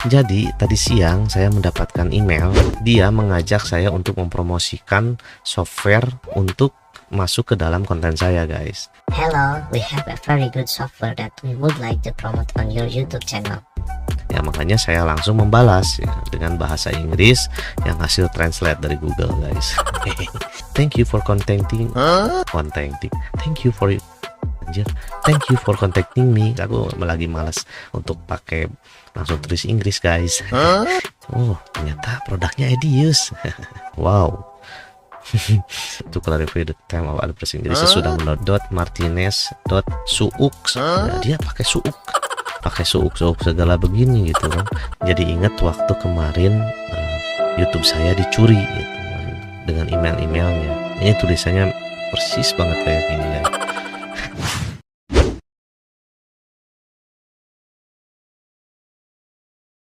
Jadi tadi siang saya mendapatkan email, dia mengajak saya untuk mempromosikan software untuk masuk ke dalam konten saya, guys. Hello, we have a very good software that we would like to promote on your YouTube channel. Ya makanya saya langsung membalas ya, dengan bahasa Inggris yang hasil translate dari Google, guys. Thank you for contacting. Thank you for anjir. Thank you for contacting me. Aku lagi malas untuk pakai langsung tulis Inggris, guys. Oh, ternyata produknya Edius. Wow. To clarify the time of address Inggrisnya sudah mendownload martinez.suux. Nah, dia pakai suuk segala begini gitu kan. Jadi ingat waktu kemarin YouTube saya dicuri gitu, dengan email-emailnya. Ini tulisannya persis banget kayak gini, guys.